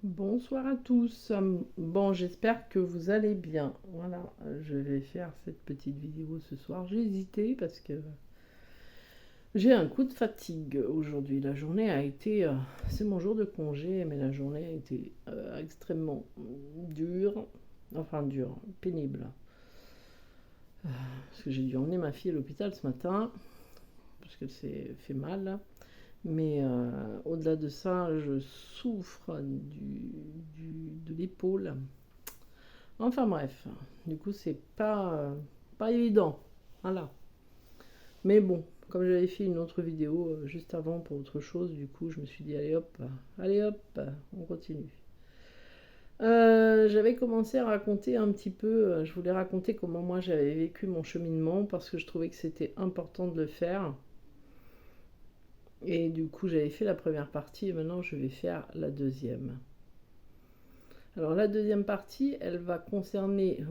Bonsoir à tous. Bon, j'espère que vous allez bien. Voilà, je vais faire cette petite vidéo ce soir. J'ai hésité parce que j'ai un coup de fatigue aujourd'hui. La journée a été, c'est mon jour de congé, mais la journée a été extrêmement dure, enfin dure, pénible. Parce que j'ai dû emmener ma fille à l'hôpital ce matin parce qu'elle s'est fait mal. Mais au-delà de ça, je souffre de l'épaule. Enfin bref, du coup c'est pas évident. Voilà. Mais bon, comme j'avais fait une autre vidéo juste avant pour autre chose, du coup je me suis dit allez hop, on continue. J'avais commencé à raconter un petit peu, je voulais raconter comment moi j'avais vécu mon cheminement parce que je trouvais que c'était important de le faire. Et du coup j'avais fait la première partie et maintenant je vais faire la deuxième. Alors la deuxième partie, elle va concerner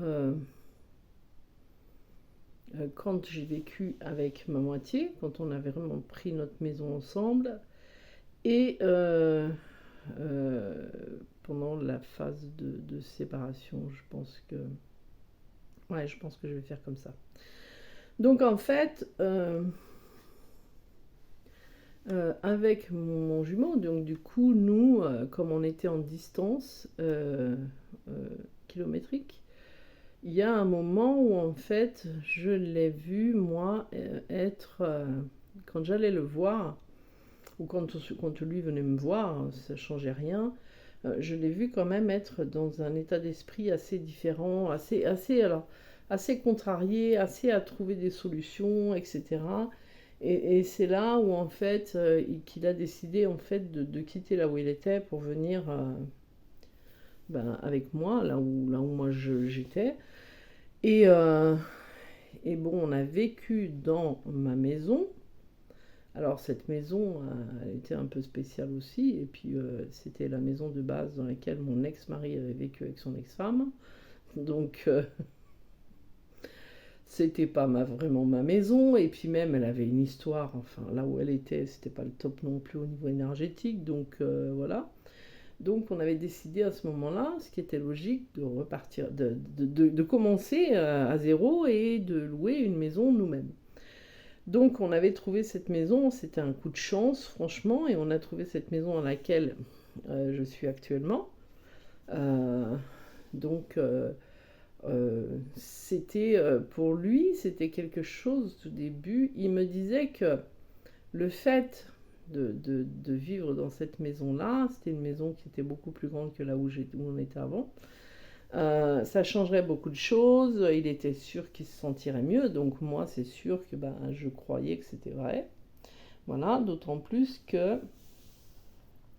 quand j'ai vécu avec ma moitié, quand on avait vraiment pris notre maison ensemble, et euh, pendant la phase de séparation, je pense que je vais faire comme ça. Donc en fait, avec mon jumeau, donc du coup, nous, comme on était en distance euh, kilométrique, il y a un moment où en fait, je l'ai vu moi être, quand j'allais le voir, ou quand lui venait me voir, ça changeait rien. Je l'ai vu quand même être dans un état d'esprit assez différent, alors, assez contrarié, assez à trouver des solutions, etc. Et c'est là où en fait qu'il a décidé en fait de quitter là où il était pour venir avec moi, là où moi j'étais. Et, euh, et bon, on a vécu dans ma maison. Alors cette maison, elle était un peu spéciale aussi, et puis c'était la maison de base dans laquelle mon ex-mari avait vécu avec son ex-femme. Donc c'était pas vraiment ma maison, et puis même elle avait une histoire, enfin là où elle était, c'était pas le top non plus au niveau énergétique, donc voilà. Donc on avait décidé à ce moment-là, ce qui était logique, de repartir, de commencer à zéro et de louer une maison nous-mêmes. Donc on avait trouvé cette maison, c'était un coup de chance franchement, et on a trouvé cette maison dans laquelle je suis actuellement. Euh, donc c'était pour lui, c'était quelque chose au début. Il me disait que le fait de vivre dans cette maison-là, c'était une maison qui était beaucoup plus grande que là où on était avant. Ça changerait beaucoup de choses, il était sûr qu'il se sentirait mieux, donc moi c'est sûr que je croyais que c'était vrai. Voilà, d'autant plus que...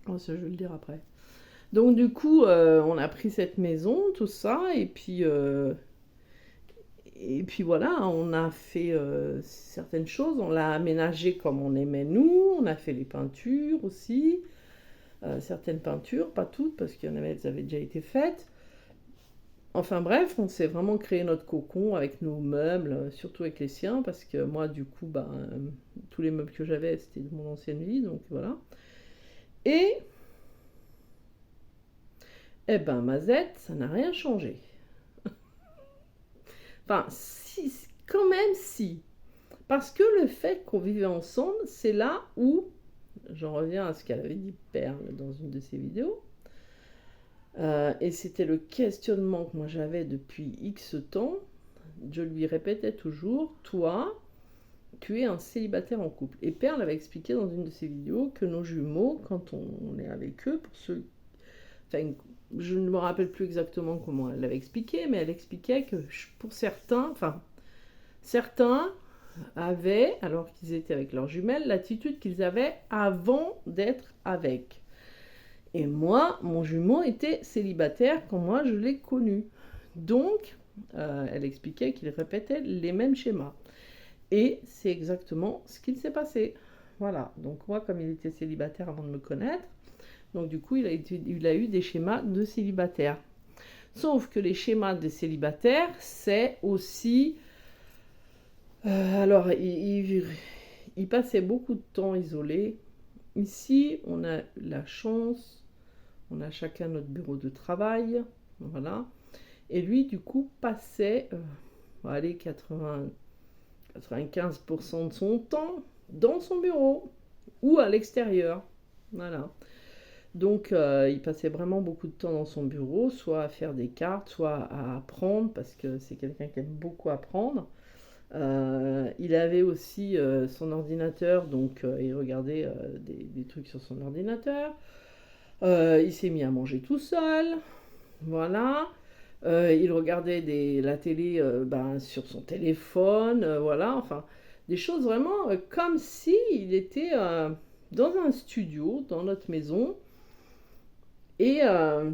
Oh, ça je vais le dire après. Donc du coup, on a pris cette maison, tout ça, et puis voilà, on a fait certaines choses, on l'a aménagé comme on aimait nous, on a fait les peintures aussi, certaines peintures, pas toutes, parce qu'il y en avait, elles avaient déjà été faites. Enfin bref, on s'est vraiment créé notre cocon avec nos meubles, surtout avec les siens, parce que moi, du coup, tous les meubles que j'avais, c'était de mon ancienne vie, donc voilà. Et, eh ben, ma Z, ça n'a rien changé. Enfin, si, quand même si. Parce que le fait qu'on vivait ensemble, c'est là où, j'en reviens à ce qu'elle avait dit Perle dans une de ses vidéos, et c'était le questionnement que moi j'avais depuis X temps, je lui répétais toujours, toi, tu es un célibataire en couple. Et Perle avait expliqué dans une de ses vidéos que nos jumeaux, quand on est avec eux, pour ceux... Enfin, je ne me rappelle plus exactement comment elle l'avait expliqué, mais elle expliquait que pour certains avaient, alors qu'ils étaient avec leurs jumelles, l'attitude qu'ils avaient avant d'être avec. Et moi, mon jumeau était célibataire quand moi je l'ai connu. Donc, elle expliquait qu'il répétait les mêmes schémas. Et c'est exactement ce qu'il s'est passé. Voilà, donc moi, comme il était célibataire avant de me connaître, donc du coup, il a eu des schémas de célibataire. Sauf que les schémas de célibataire, c'est aussi... alors, il passait beaucoup de temps isolé. Ici, on a la chance, on a chacun notre bureau de travail, voilà. Et lui, du coup, passait, allez, 95% de son temps dans son bureau ou à l'extérieur, voilà. Donc, il passait vraiment beaucoup de temps dans son bureau, soit à faire des cartes, soit à apprendre, parce que c'est quelqu'un qui aime beaucoup apprendre. Il avait aussi son ordinateur, donc il regardait des trucs sur son ordinateur. Il s'est mis à manger tout seul, voilà. Il regardait la télé sur son téléphone, voilà. Enfin, des choses vraiment comme si il était dans un studio, dans notre maison. Et, euh,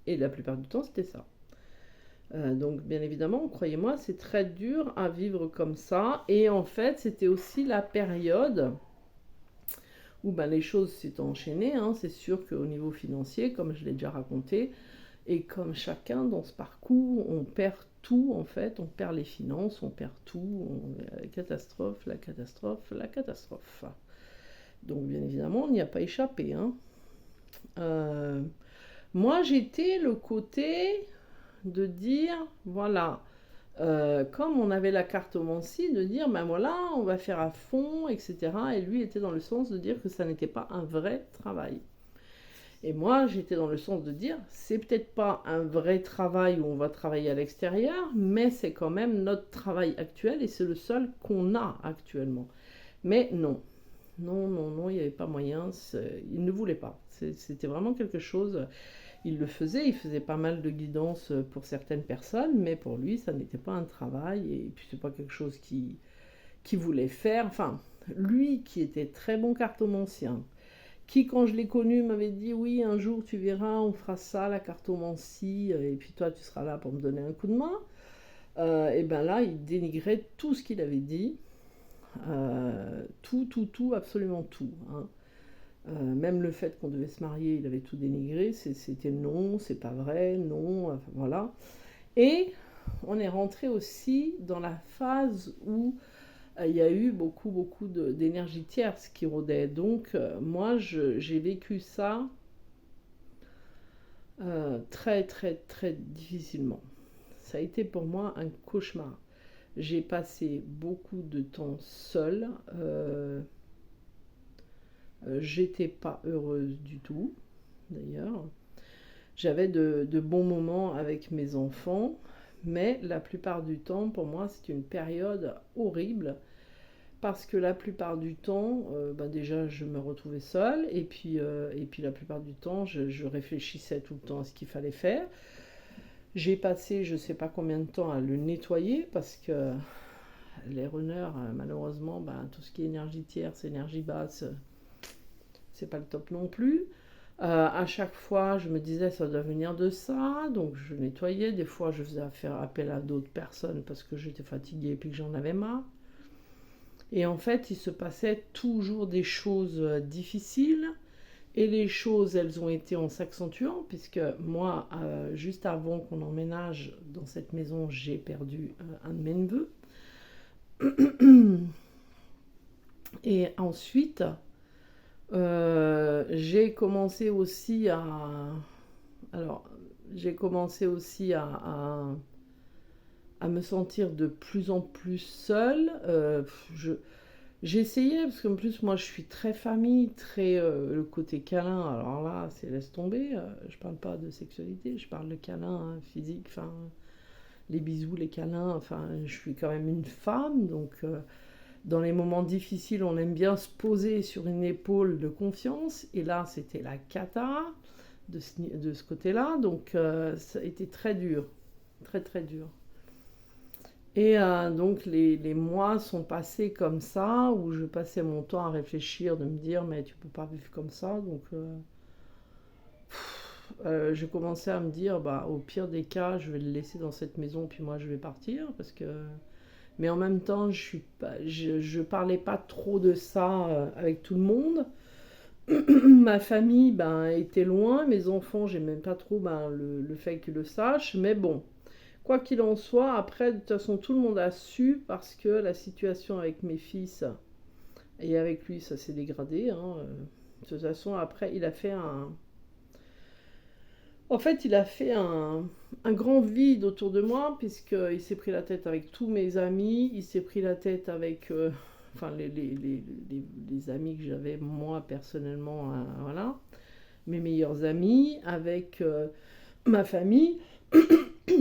et la plupart du temps, c'était ça. Donc, bien évidemment, croyez-moi, c'est très dur à vivre comme ça. Et en fait, c'était aussi la période où les choses s'étaient enchaînées, hein. C'est sûr qu'au niveau financier, comme je l'ai déjà raconté, et comme chacun dans ce parcours, on perd tout en fait, on perd les finances, on perd tout, la catastrophe, la catastrophe, la catastrophe. Donc bien évidemment, on n'y a pas échappé, hein. Euh, Moi, j'étais le côté de dire, voilà, comme on avait la cartomancie, de dire, ben voilà, on va faire à fond, etc. Et lui était dans le sens de dire que ça n'était pas un vrai travail. Et moi, j'étais dans le sens de dire, c'est peut-être pas un vrai travail où on va travailler à l'extérieur, mais c'est quand même notre travail actuel et c'est le seul qu'on a actuellement. Mais non, non, non, non, il n'y avait pas moyen, il ne voulait pas. C'était vraiment quelque chose, il faisait pas mal de guidance pour certaines personnes, mais pour lui, ça n'était pas un travail et puis c'est pas quelque chose qu'il voulait faire. Enfin, lui qui était très bon cartomancien, qui, quand je l'ai connu, m'avait dit oui, un jour tu verras, on fera ça, la cartomancie, et puis toi tu seras là pour me donner un coup de main. Et ben là, il dénigrait tout ce qu'il avait dit, tout, absolument tout, hein. Même le fait qu'on devait se marier, il avait tout dénigré, c'était non, c'est pas vrai, non, enfin, voilà. Et on est rentré aussi dans la phase où il y a eu beaucoup d'énergie tierce qui rôdait. Donc, moi, j'ai vécu ça très difficilement. Ça a été pour moi un cauchemar. J'ai passé beaucoup de temps seule. J'étais pas heureuse du tout, d'ailleurs. J'avais de bons moments avec mes enfants, mais la plupart du temps, pour moi, c'est une période horrible parce que la plupart du temps, déjà, je me retrouvais seule, et puis la plupart du temps, je réfléchissais tout le temps à ce qu'il fallait faire. J'ai passé je ne sais pas combien de temps à le nettoyer, parce que les runners, malheureusement, tout ce qui est énergie tierce, énergie basse, c'est pas le top non plus. À chaque fois, je me disais, ça doit venir de ça, donc je nettoyais. Des fois, je faisais faire appel à d'autres personnes parce que j'étais fatiguée et puis que j'en avais marre. Et en fait, il se passait toujours des choses difficiles. Et les choses, elles ont été en s'accentuant, puisque moi, juste avant qu'on emménage dans cette maison, j'ai perdu un de mes neveux. Et ensuite, j'ai commencé aussi à... Alors, j'ai commencé aussi à me sentir de plus en plus seule. J'ai essayé, parce qu'en plus, moi, je suis très famille, très le côté câlin. Alors là, c'est laisse tomber. Je parle pas de sexualité, je parle de câlin, hein, physique, enfin, les bisous, les câlins. Enfin, je suis quand même une femme, donc dans les moments difficiles, on aime bien se poser sur une épaule de confiance. Et là, c'était la cata de ce côté-là. Donc, ça a été très dur, très dur. Et donc les mois sont passés comme ça, où je passais mon temps à réfléchir, de me dire, mais tu peux pas vivre comme ça. Donc j'ai commencé à me dire, au pire des cas, je vais le laisser dans cette maison, puis moi je vais partir, parce que... Mais en même temps, je parlais pas trop de ça avec tout le monde. Ma famille était loin, mes enfants, j'aimais même pas trop le fait qu'ils le sachent, mais bon. Quoi qu'il en soit, après, de toute façon, tout le monde a su, parce que la situation avec mes fils et avec lui, ça s'est dégradé, hein. De toute façon, après, il a fait En fait, il a fait un grand vide autour de moi, puisqu'il s'est pris la tête avec tous mes amis, il s'est pris la tête avec enfin, les amis que j'avais moi personnellement, voilà, mes meilleurs amis, avec ma famille,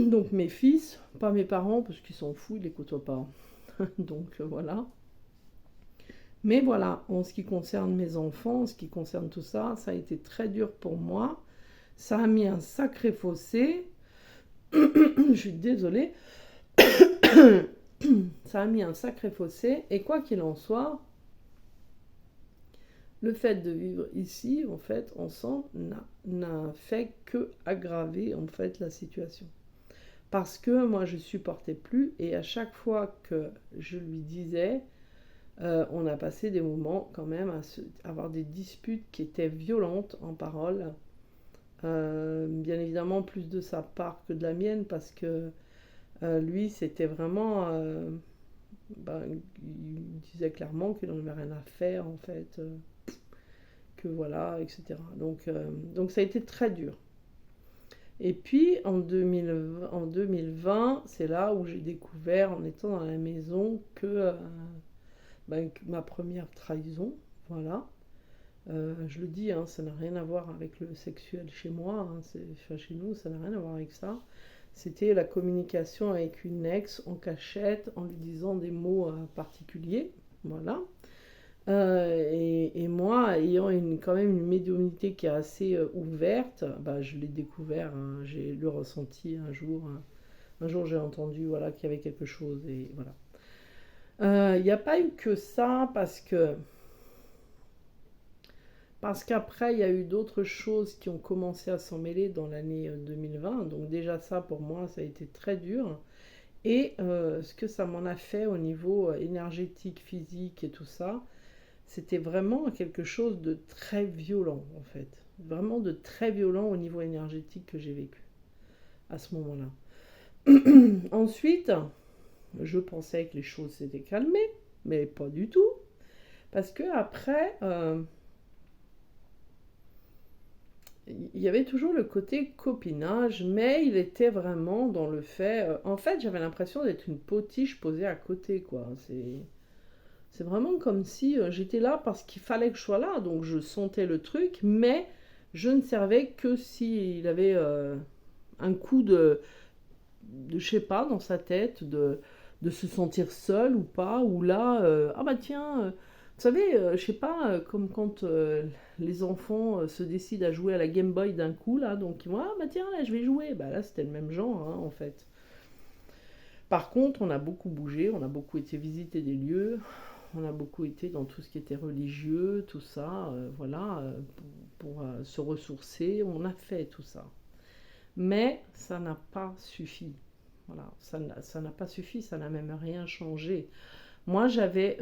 donc mes fils, pas mes parents, parce qu'ils s'en foutent, ils les côtoient pas. Donc voilà. Mais voilà, en ce qui concerne mes enfants, en ce qui concerne tout ça, ça a été très dur pour moi. Ça a mis un sacré fossé. Je suis désolée. Ça a mis un sacré fossé. Et quoi qu'il en soit, le fait de vivre ici, en fait, ensemble, n'a fait que aggraver, en fait, la situation. Parce que moi, je supportais plus. Et à chaque fois que je lui disais, on a passé des moments quand même à avoir des disputes qui étaient violentes en parole. Bien évidemment, plus de sa part que de la mienne, parce que lui, c'était vraiment. Il disait clairement qu'il n'en avait rien à faire, en fait, que voilà, etc. Donc ça a été très dur. Et puis en 2020, c'est là où j'ai découvert, en étant dans la maison, que ma première trahison, voilà. Je le dis, hein, ça n'a rien à voir avec le sexuel chez moi, hein, enfin, chez nous, ça n'a rien à voir avec ça. C'était la communication avec une ex en cachette, en lui disant des mots particuliers, voilà. Et moi, ayant quand même une médiumnité qui est assez ouverte, bah, je l'ai découvert, hein, j'ai le ressenti un jour. Un jour, j'ai entendu, voilà, qu'il y avait quelque chose, et voilà. Il n'y a pas eu que ça, parce qu'après, il y a eu d'autres choses qui ont commencé à s'en mêler dans l'année 2020. Donc déjà ça, pour moi, ça a été très dur. Et ce que ça m'en a fait au niveau énergétique, physique et tout ça, c'était vraiment quelque chose de très violent, en fait. Vraiment de très violent au niveau énergétique que j'ai vécu à ce moment-là. Ensuite, je pensais que les choses s'étaient calmées, mais pas du tout. Parce que après, il y avait toujours le côté copinage, mais il était vraiment dans le fait. En fait, j'avais l'impression d'être une potiche posée à côté, quoi. C'est vraiment comme si j'étais là parce qu'il fallait que je sois là, donc je sentais le truc, mais je ne servais que s'il avait un coup je sais pas, dans sa tête, de se sentir seul ou pas, ou là, ah bah tiens, vous savez, je sais pas, comme quand les enfants se décident à jouer à la Game Boy d'un coup, là, donc ils vont, ah bah tiens, là, je vais jouer. Bah là, c'était le même genre, hein, en fait. Par contre, on a beaucoup bougé, on a beaucoup été visiter des lieux, on a beaucoup été dans tout ce qui était religieux, tout ça, voilà, pour se ressourcer, on a fait tout ça. Mais ça n'a pas suffi. Voilà, ça n'a pas suffi, ça n'a même rien changé. Moi, j'avais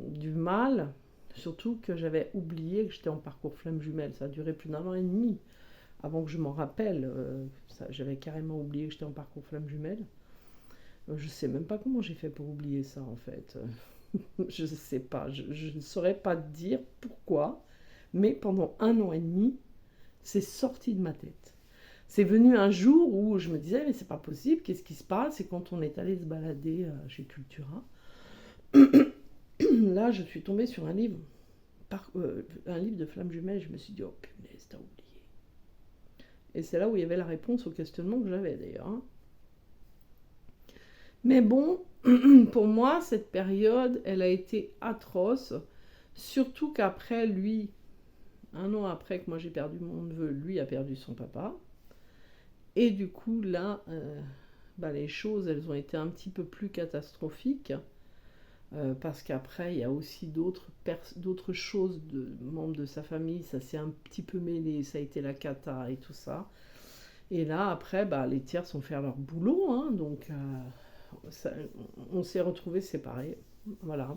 du mal, surtout que j'avais oublié que j'étais en parcours flamme jumelle. Ça a duré plus d'un an et demi avant que je m'en rappelle. J'avais carrément oublié que j'étais en parcours flamme jumelle. Je sais même pas comment j'ai fait pour oublier ça, en fait. Je ne sais pas, je ne saurais pas dire pourquoi, mais pendant un an et demi, c'est sorti de ma tête. C'est venu un jour où je me disais, mais c'est pas possible, qu'est-ce qui se passe? Et quand on est allé se balader chez Cultura, là, je suis tombée sur un livre de flammes jumelles. Je me suis dit, oh punaise, t'as oublié. Et c'est là où il y avait la réponse au questionnement que j'avais d'ailleurs, hein. Mais bon, pour moi, cette période, elle a été atroce. Surtout qu'après, lui, un an après que moi j'ai perdu mon neveu, lui a perdu son papa. Et du coup, là, les choses, elles ont été un petit peu plus catastrophiques. Parce qu'après, il y a aussi d'autres choses de membres de sa famille. Ça s'est un petit peu mêlé, ça a été la cata et tout ça. Et là, après, les tiers ont fait leur boulot, hein, donc on s'est retrouvés séparés. Voilà.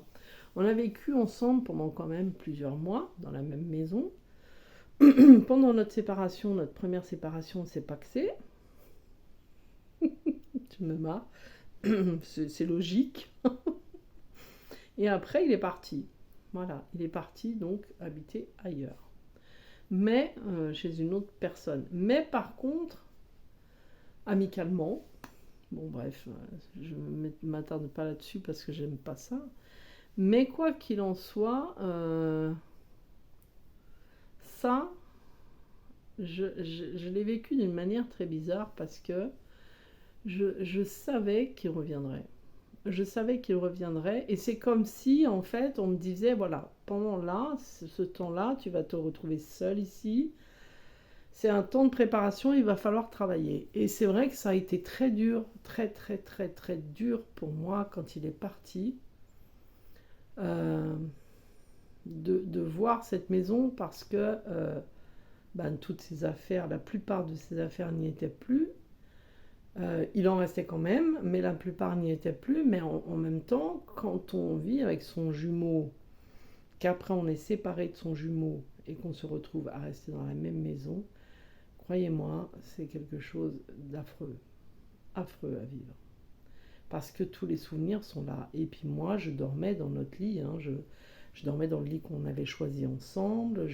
On a vécu ensemble pendant quand même plusieurs mois dans la même maison. Pendant notre séparation, notre première séparation, on s'est pacsé. Tu me marres. C'est logique. Et après, il est parti. Voilà, il est parti donc habiter ailleurs. mais chez une autre personne. Mais par contre, amicalement, bon bref, je ne m'attarde pas là-dessus parce que j'aime pas ça. Mais quoi qu'il en soit, ça, je l'ai vécu d'une manière très bizarre parce que je savais qu'il reviendrait. Je savais qu'il reviendrait et c'est comme si en fait on me disait voilà, pendant là, ce temps-là, tu vas te retrouver seul ici. C'est un temps de préparation, il va falloir travailler. Et c'est vrai que ça a été très dur, très très très très dur pour moi quand il est parti. euh, de voir cette maison parce que ben, toutes ses affaires, la plupart de ses affaires n'y étaient plus. Il en restait quand même, mais la plupart n'y étaient plus. Mais en même temps, quand on vit avec son jumeau, qu'après on est séparé de son jumeau et qu'on se retrouve à rester dans la même maison, croyez-moi, c'est quelque chose d'affreux, affreux à vivre. Parce que tous les souvenirs sont là. Et puis moi, je dormais dans notre lit, hein, je dormais dans le lit qu'on avait choisi ensemble,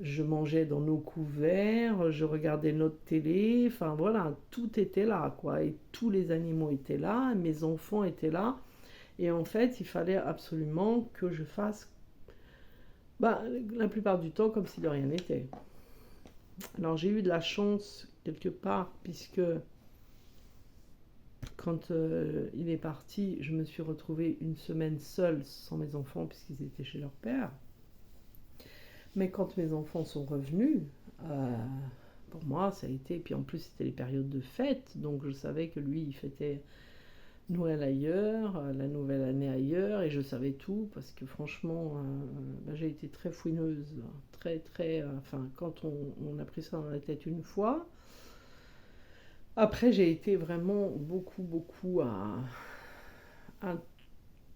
je mangeais dans nos couverts, je regardais notre télé, enfin voilà, tout était là, quoi. Et tous les animaux étaient là, mes enfants étaient là. Et en fait, il fallait absolument que je fasse, bah, la plupart du temps, comme si de rien n'était. Alors j'ai eu de la chance, quelque part, puisque quand il est parti, je me suis retrouvée une semaine seule sans mes enfants, puisqu'ils étaient chez leur père. Mais quand mes enfants sont revenus, euh, pour moi, ça a été. Puis en plus, c'était les périodes de fête, donc je savais que lui, il fêtait Noël ailleurs, la nouvelle année ailleurs, et je savais tout parce que franchement, bah, j'ai été très fouineuse, très très. Enfin, quand on a pris ça dans la tête une fois, après, j'ai été vraiment beaucoup beaucoup à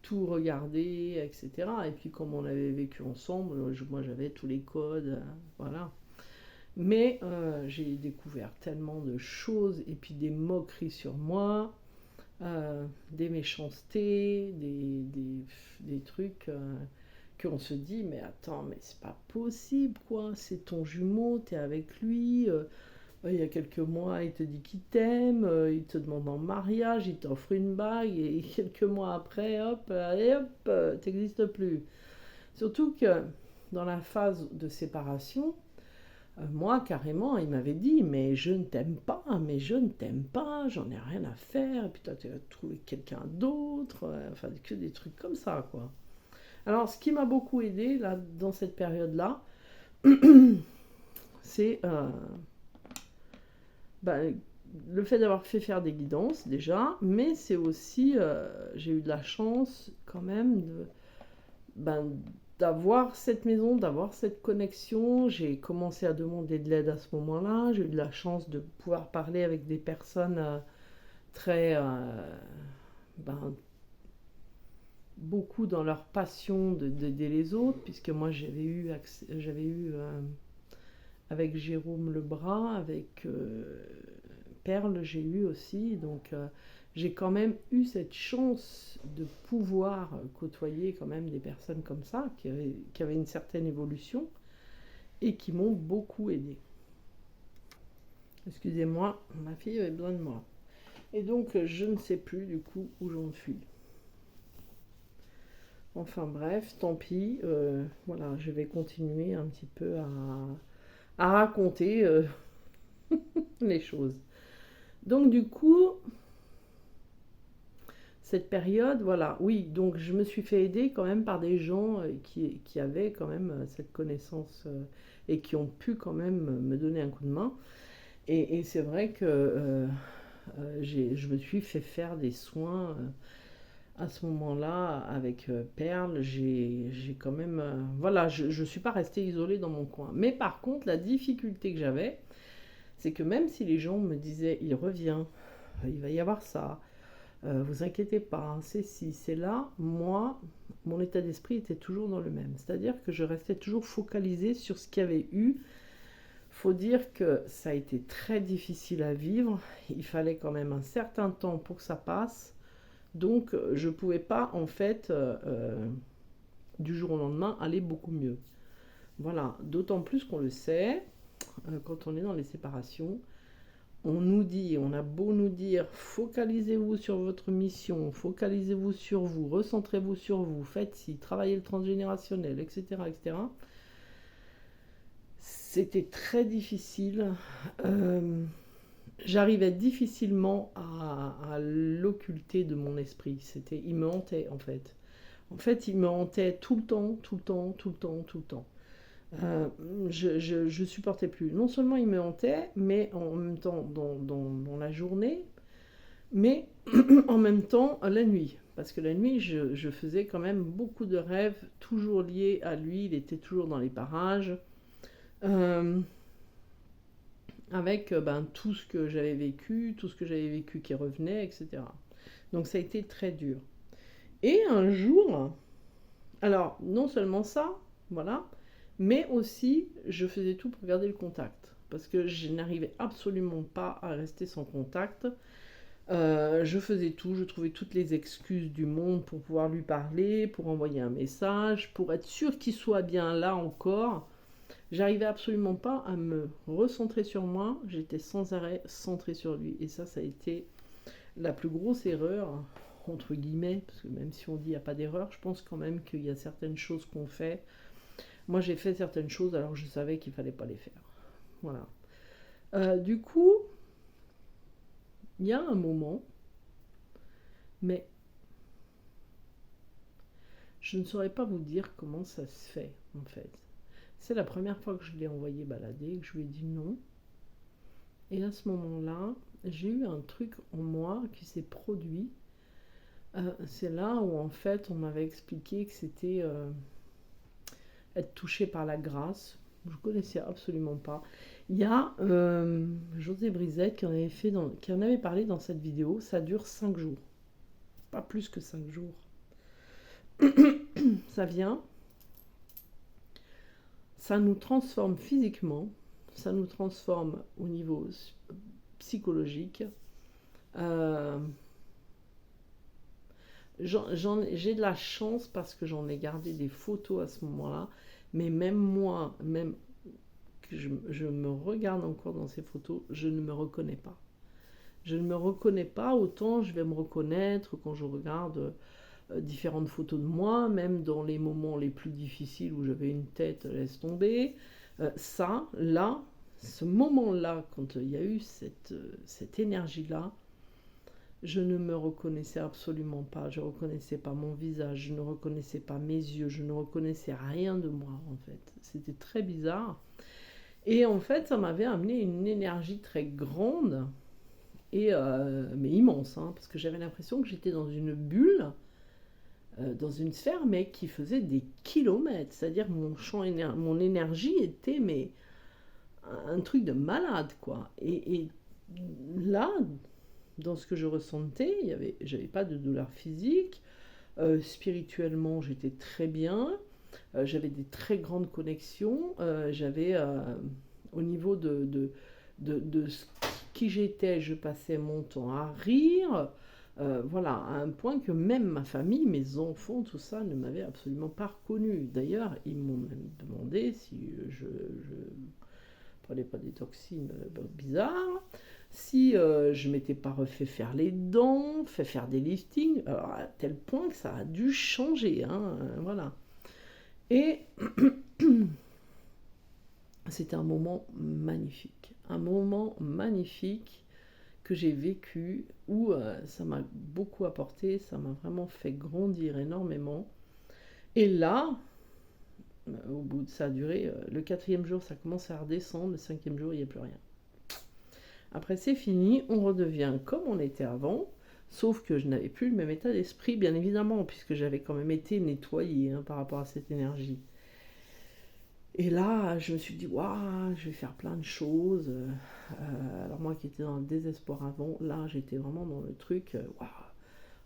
tout regarder, etc. Et puis comme on avait vécu ensemble, moi j'avais tous les codes, voilà. Mais j'ai découvert tellement de choses et puis des moqueries sur moi, des méchancetés, des trucs qu'on se dit, mais attends, mais c'est pas possible quoi, c'est ton jumeau, t'es avec lui. Il y a quelques mois, il te dit qu'il t'aime, il te demande en mariage, il t'offre une bague, et quelques mois après, hop, allez hop, t'existes plus. Surtout que dans la phase de séparation, moi, carrément, il m'avait dit, mais je ne t'aime pas, mais je ne t'aime pas, j'en ai rien à faire, et puis toi, tu vas trouver quelqu'un d'autre, enfin, que des trucs comme ça, quoi. Alors, ce qui m'a beaucoup aidé, là, dans cette période-là, c'est bah, le fait d'avoir fait faire des guidances, déjà, mais c'est aussi, j'ai eu de la chance, quand même, ben, d'avoir cette maison, d'avoir cette connexion. J'ai commencé à demander de l'aide à ce moment-là. J'ai eu de la chance de pouvoir parler avec des personnes très, ben, beaucoup dans leur passion d'aider les autres, puisque moi j'avais eu avec Jérôme Lebras, avec Perle, j'ai eu aussi. Donc j'ai quand même eu cette chance de pouvoir côtoyer quand même des personnes comme ça, qui avaient une certaine évolution et qui m'ont beaucoup aidé. Excusez-moi, ma fille avait besoin de moi. Et donc je ne sais plus du coup où j'en suis. Enfin bref, tant pis. Voilà, je vais continuer un petit peu à raconter les choses. Donc du coup, cette période, voilà, oui, donc je me suis fait aider quand même par des gens qui avaient quand même cette connaissance et qui ont pu quand même me donner un coup de main. Et c'est vrai que je me suis fait faire des soins à ce moment-là avec Perle. J'ai quand même, voilà, je ne suis pas restée isolée dans mon coin. Mais par contre, la difficulté que j'avais, c'est que même si les gens me disaient, il revient, il va y avoir ça, vous inquiétez pas, hein, c'est ci, c'est là, moi, mon état d'esprit était toujours dans le même. C'est-à-dire que je restais toujours focalisée sur ce qu'il y avait eu. Faut dire que ça a été très difficile à vivre. Il fallait quand même un certain temps pour que ça passe. Donc, je ne pouvais pas, en fait, du jour au lendemain, aller beaucoup mieux. Voilà, d'autant plus qu'on le sait, quand on est dans les séparations, on nous dit, on a beau nous dire, focalisez-vous sur votre mission, focalisez-vous sur vous, recentrez-vous sur vous, faites ci, travaillez le transgénérationnel, etc., etc. C'était très difficile. Euh, J'arrivais difficilement à l'occulter de mon esprit. Il me hantait en fait. En fait, il me hantait tout le temps, tout le temps, tout le temps, tout le temps. Euh, je supportais plus. Non seulement il me hantait, mais en même temps dans la journée, mais en même temps la nuit. Parce que la nuit, je faisais quand même beaucoup de rêves, toujours liés à lui. Il était toujours dans les parages. Euh, avec ben, tout ce que j'avais vécu, tout ce que j'avais vécu qui revenait, etc. Donc ça a été très dur. Et un jour, alors non seulement ça, voilà, mais aussi je faisais tout pour garder le contact. Parce que je n'arrivais absolument pas à rester sans contact. Je faisais tout, je trouvais toutes les excuses du monde pour pouvoir lui parler, pour envoyer un message, pour être sûr qu'il soit bien là encore. J'arrivais absolument pas à me recentrer sur moi, j'étais sans arrêt centrée sur lui. Et ça a été la plus grosse erreur, entre guillemets, parce que même si on dit il n'y a pas d'erreur, je pense quand même qu'il y a certaines choses qu'on fait. Moi j'ai fait certaines choses alors que je savais qu'il fallait pas les faire. Voilà. Du coup, il y a un moment, mais je ne saurais pas vous dire comment ça se fait en fait. C'est la première fois que je l'ai envoyé balader, que je lui ai dit non. Et à ce moment-là, j'ai eu un truc en moi qui s'est produit. C'est là où en fait on m'avait expliqué que c'était être touché par la grâce. Je ne connaissais absolument pas. Il y a José Brisette qui en avait parlé dans cette vidéo. Ça dure 5 jours. Pas plus que 5 jours. Ça vient, ça nous transforme physiquement, ça nous transforme au niveau psychologique. Euh, j'ai de la chance parce que j'en ai gardé des photos à ce moment-là, mais même moi, même que je me regarde encore dans ces photos, je ne me reconnais pas. Je ne me reconnais pas, autant je vais me reconnaître quand je regarde différentes photos de moi, même dans les moments les plus difficiles où j'avais une tête laisse tomber. Ça, là, ce moment-là, quand il y a eu cette énergie-là, je ne me reconnaissais absolument pas. Je ne reconnaissais pas mon visage, je ne reconnaissais pas mes yeux, je ne reconnaissais rien de moi, en fait. C'était très bizarre. Et en fait, ça m'avait amené une énergie très grande, mais immense, hein, parce que j'avais l'impression que j'étais dans une bulle, dans une sphère, mais qui faisait des kilomètres. C'est-à-dire mon énergie était mais un truc de malade, quoi. Et là, dans ce que je ressentais, j'avais pas de douleur physique. Spirituellement, j'étais très bien. J'avais des très grandes connexions. J'avais au niveau de qui j'étais, je passais mon temps à rire. Voilà, à un point que même ma famille, mes enfants, tout ça, ne m'avaient absolument pas reconnu. D'ailleurs, ils m'ont même demandé si je prenais pas des toxines bizarres, si je m'étais pas refait faire les dents, fait faire des liftings, alors à tel point que ça a dû changer, hein, voilà. Et c'était un moment magnifique que j'ai vécu, où ça m'a beaucoup apporté, ça m'a vraiment fait grandir énormément. Et là, au bout de ça a duré, le 4e jour ça commence à redescendre, le 5e jour il n'y a plus rien. Après c'est fini, on redevient comme on était avant, sauf que je n'avais plus le même état d'esprit, bien évidemment, puisque j'avais quand même été nettoyée, hein, par rapport à cette énergie. Et là, je me suis dit, waouh, je vais faire plein de choses. Alors moi qui étais dans le désespoir avant, là j'étais vraiment dans le truc, waouh,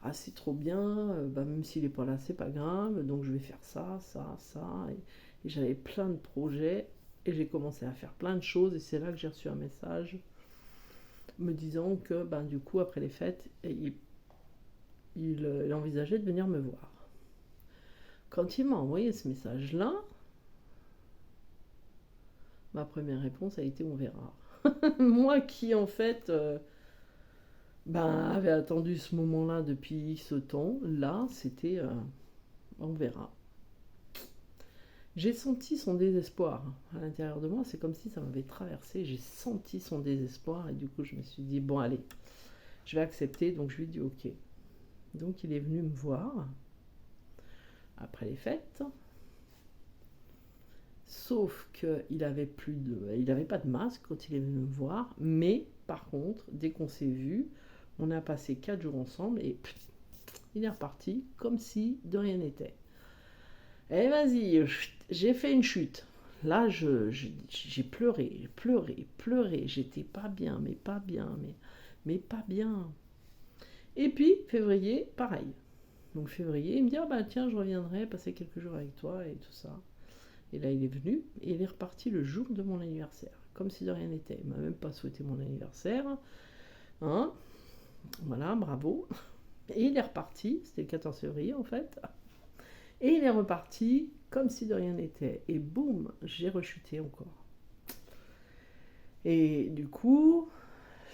ah c'est trop bien, bah, même s'il n'est pas là, c'est pas grave, donc je vais faire ça, ça, ça. Et j'avais plein de projets, et j'ai commencé à faire plein de choses, et c'est là que j'ai reçu un message me disant que ben, du coup, après les fêtes, il envisageait de venir me voir. Quand il m'a envoyé ce message-là, Ma première réponse a été on verra. Moi qui en fait avait attendu ce moment-là depuis ce temps, là c'était on verra. J'ai senti son désespoir à l'intérieur de moi, c'est comme si ça m'avait traversé, j'ai senti son désespoir et du coup je me suis dit bon allez, je vais accepter, donc je lui ai dit ok. Donc il est venu me voir après les fêtes, sauf qu'il avait pas de masque quand il est venu me voir, mais par contre dès qu'on s'est vu, on a passé 4 jours ensemble et il est reparti comme si de rien n'était. Eh vas-y, j'ai fait une chute. Là, j'ai pleuré, pleuré, pleuré. J'étais pas bien, mais pas bien, mais pas bien. Et puis, février, pareil. Donc, février, il me dit, ah bah tiens, je reviendrai passer quelques jours avec toi et tout ça. Et là, il est venu et il est reparti le jour de mon anniversaire, comme si de rien n'était. Il m'a même pas souhaité mon anniversaire. Hein, voilà, bravo. Et il est reparti, c'était le 14 février en fait. Et il est reparti comme si de rien n'était. Et boum, j'ai rechuté encore. Et du coup,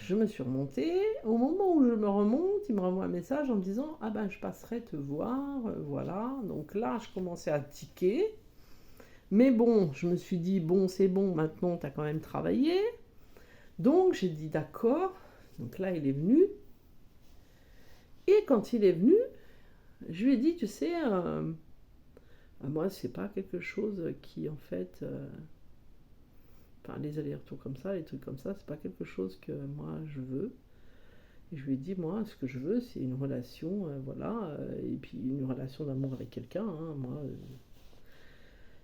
je me suis remontée. Au moment où je me remonte, il me renvoie un message en me disant ah ben je passerai te voir, voilà. Donc là, je commençais à tiquer. Mais bon, je me suis dit bon, c'est bon, maintenant tu as quand même travaillé. Donc j'ai dit d'accord. Donc là, il est venu. Et quand il est venu, je lui ai dit, tu sais, moi, c'est pas quelque chose qui, en fait, enfin, les allers-retours comme ça, les trucs comme ça, c'est pas quelque chose que moi je veux. Et je lui ai dit, moi, ce que je veux, c'est une relation, voilà, et puis une relation d'amour avec quelqu'un, hein, moi.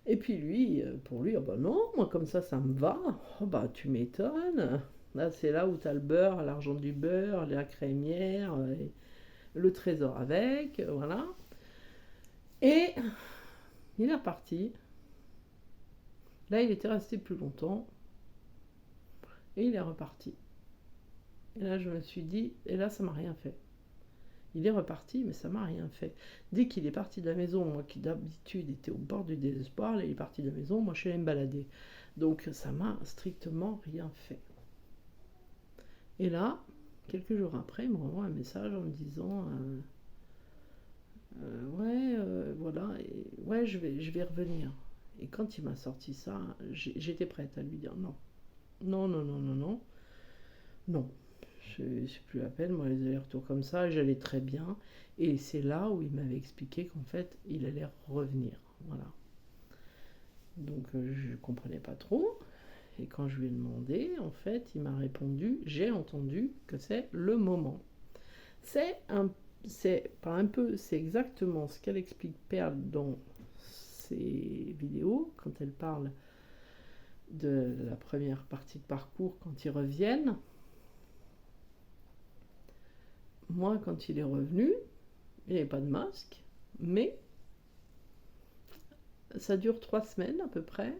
Et puis lui, pour lui, oh bah non, moi comme ça me va. Oh bah tu m'étonnes. Là, c'est là où t'as le beurre, l'argent du beurre, la crémière, et le trésor avec, voilà. Et il est reparti. Là, il était resté plus longtemps. Et il est reparti. Et là, je me suis dit, et là, ça m'a rien fait. Il est reparti, mais ça m'a rien fait. Dès qu'il est parti de la maison, moi qui d'habitude était au bord du désespoir, là, il est parti de la maison, moi je suis allée me balader. Donc ça m'a strictement rien fait. Et là, quelques jours après, il me renvoie un message en me disant ouais, voilà, et, ouais, je vais revenir. Et quand il m'a sorti ça, j'étais prête à lui dire non. Non, non, non, non, non. Non, c'est plus la peine, moi les allers-retours comme ça, j'allais très bien. Et c'est là où il m'avait expliqué qu'en fait, il allait revenir. Voilà. Donc je comprenais pas trop. Et quand je lui ai demandé, en fait, il m'a répondu, j'ai entendu que c'est le moment. C'est un, c'est pas un peu, c'est exactement ce qu'elle explique Perle dans ses vidéos, quand elle parle de la première partie de parcours, quand ils reviennent. Moi, quand il est revenu, il n'avait pas de masque, mais ça dure 3 semaines à peu près,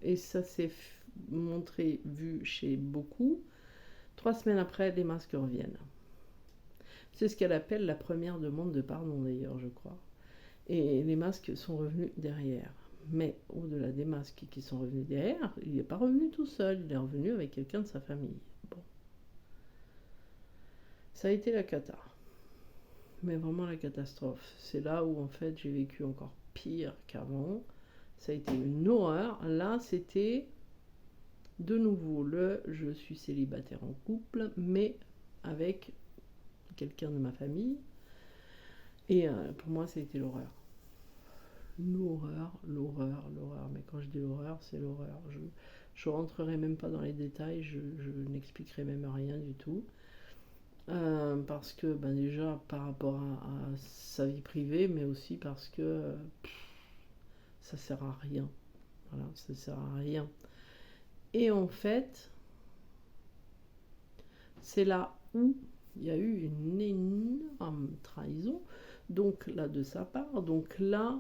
et ça s'est montré, vu chez beaucoup. 3 semaines après, les masques reviennent. C'est ce qu'elle appelle la première demande de pardon d'ailleurs, je crois. Et les masques sont revenus derrière. Mais au-delà des masques qui sont revenus derrière, il n'est pas revenu tout seul, il est revenu avec quelqu'un de sa famille. Bon. Ça a été la cata. Mais vraiment la catastrophe. C'est là où en fait j'ai vécu encore pire qu'avant. Ça a été une horreur. Là, c'était de nouveau le je suis célibataire en couple, mais avec quelqu'un de ma famille. Et pour moi, ça a été l'horreur. L'horreur, l'horreur, l'horreur. Mais quand je dis l'horreur, c'est l'horreur. Je rentrerai même pas dans les détails, je n'expliquerai même rien du tout. Parce que déjà par rapport à sa vie privée, mais aussi parce que ça sert à rien. Voilà, ça sert à rien. Et en fait, c'est là où il y a eu une énorme trahison, donc là de sa part. Donc là,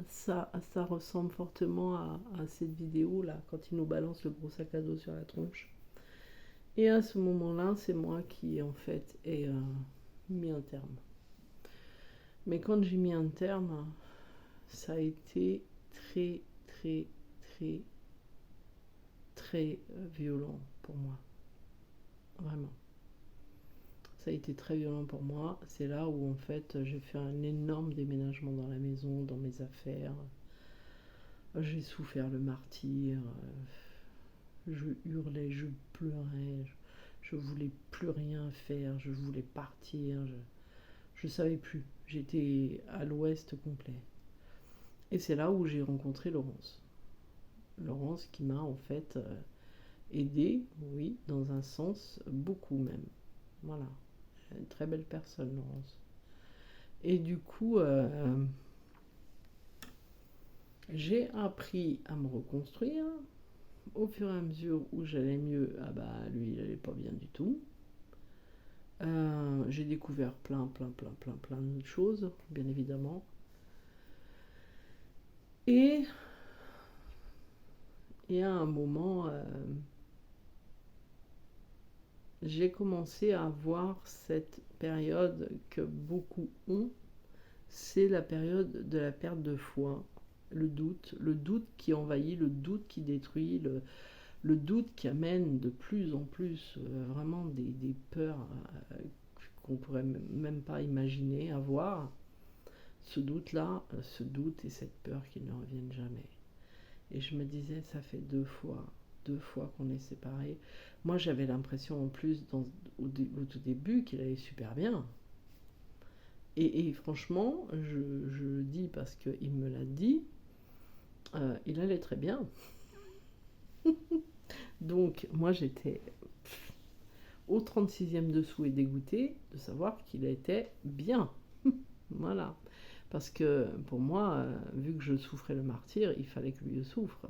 ça ressemble fortement à cette vidéo là, quand il nous balance le gros sac à dos sur la tronche. Et à ce moment-là, c'est moi qui en fait ai mis un terme. Mais quand j'ai mis un terme, ça a été très très violent pour moi, vraiment. Ça a été très violent pour moi. C'est là où en fait j'ai fait un énorme déménagement dans la maison, dans mes affaires. J'ai souffert le martyr. Je hurlais, je pleurais. Je voulais plus rien faire. Je voulais partir. Je savais plus. J'étais à l'ouest complet. Et c'est là où j'ai rencontré Laurence. Laurence qui m'a en fait aidé, oui, dans un sens, beaucoup même. Voilà. Une très belle personne, Laurence. Et du coup, j'ai appris à me reconstruire. Au fur et à mesure où j'allais mieux, ah bah lui, il allait pas bien du tout. J'ai découvert plein de choses, bien évidemment. Et il y a un moment, j'ai commencé à voir cette période que beaucoup ont, c'est la période de la perte de foi, le doute qui envahit, le doute qui détruit, le doute qui amène de plus en plus vraiment des peurs qu'on pourrait même pas imaginer avoir. Ce doute-là, ce doute et cette peur qui ne reviennent jamais. Et je me disais, ça fait deux fois qu'on est séparés. Moi, j'avais l'impression en plus au tout début qu'il allait super bien. Et franchement, je le dis parce qu'il me l'a dit, il allait très bien. Donc, moi, j'étais au 36e dessous et dégoûtée de savoir qu'il était bien. Voilà. Parce que pour moi, vu que je souffrais le martyre, il fallait que lui souffre.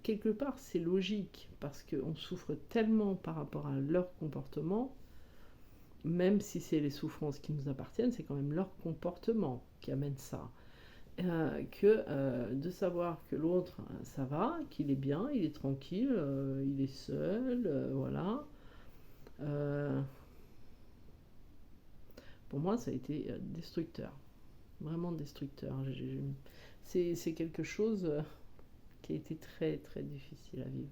Quelque part, c'est logique, parce qu'on souffre tellement par rapport à leur comportement, même si c'est les souffrances qui nous appartiennent, c'est quand même leur comportement qui amène ça. Que de savoir que l'autre, ça va, qu'il est bien, il est tranquille, il est seul, voilà. Pour moi, ça a été destructeur. Vraiment destructeur. C'est quelque chose qui a été très très difficile à vivre.